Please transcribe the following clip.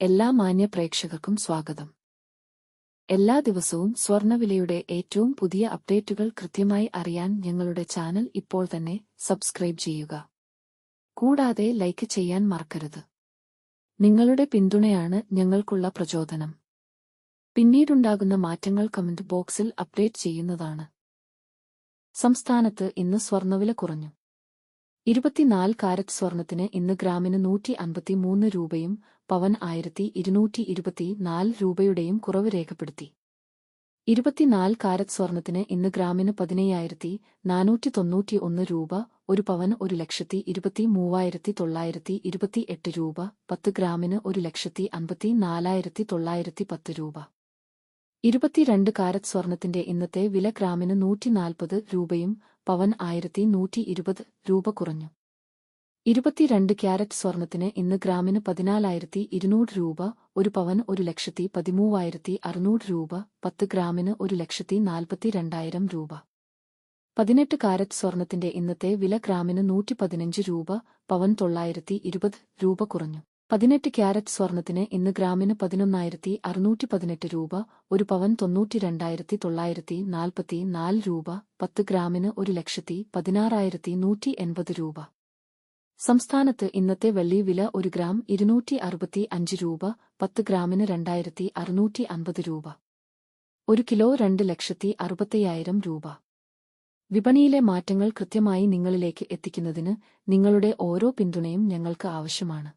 എല്ലാ മാന്യ പ്രേക്ഷകർക്കും സ്വാഗതം. എല്ലാ ദിവസവും സ്വർണ്ണവിലയുടെ ഏറ്റവും പുതിയ അപ്ഡേറ്റുകൾ കൃത്യമായി അറിയാൻ ഞങ്ങളുടെ ചാനൽ ഇപ്പോൾ തന്നെ സബ്സ്ക്രൈബ് ചെയ്യുക. കൂടാതെ ലൈക്ക് ചെയ്യാൻ മറക്കരുത്. നിങ്ങളുടെ പിന്തുണയാണ് ഞങ്ങൾക്കുള്ള പ്രചോദനം. പിന്നീടുണ്ടാകുന്ന മാറ്റങ്ങൾ കമന്റ് ബോക്സിൽ അപ്ഡേറ്റ് ചെയ്യുന്നതാണ്. സംസ്ഥാനത്ത് ഇന്ന് സ്വർണ്ണവില കുറഞ്ഞു. 24 കാരറ്റ് സ്വർണത്തിന് ഇന്ന് ഗ്രാമിന് 153 രൂപയും പവൻ 1224 രൂപയുടെയും കുറവ് രേഖപ്പെടുത്തി. 24 കാരറ്റ് സ്വർണത്തിന് ഇന്ന് ഗ്രാമിന് 15,491 രൂപ, ഒരു പവൻ 1,23,928 രൂപ, 10 ഗ്രാമിന് 1,54,910 രൂപ. 22 കാരറ്റ് സ്വർണത്തിന്റെ ഇന്നത്തെ വില ഗ്രാമിന് 140 രൂപയും പവൻ 1,120 രൂപ കുറഞ്ഞു. 22 ക്യാരറ്റ് സ്വർണത്തിന് ഇന്ന് ഗ്രാമിന് 14,200 രൂപ, ഒരു പവൻ 1,13,600 രൂപ, 10 ഗ്രാമിന് 1,42,000 രൂപ. 18 കാരറ്റ് സ്വർണത്തിന്റെ ഇന്നത്തെ വില ഗ്രാമിന് 115 രൂപ, പവൻ 920 രൂപ കുറഞ്ഞു. 18 ക്യാരറ്റ് സ്വർണത്തിന് ഇന്ന് ഗ്രാമിന് 11,618 രൂപ, ഒരു പവൻ 92,944 രൂപ, 10 ഗ്രാമിന് 1,16,180 രൂപ. സംസ്ഥാനത്ത് ഇന്നത്തെ വെള്ളി വില 1 ഗ്രാം 265 രൂപ, 10 ഗ്രാമിന് 2,650 രൂപ. 1 കിലോ 2,65,000 രൂപ. വിപണിയിലെ മാറ്റങ്ങൾ കൃത്യമായി നിങ്ങളിലേക്ക് എത്തിക്കുന്നതിന് നിങ്ങളുടെ ഓരോ പിന്തുണയും ഞങ്ങൾക്ക് ആവശ്യമാണ്.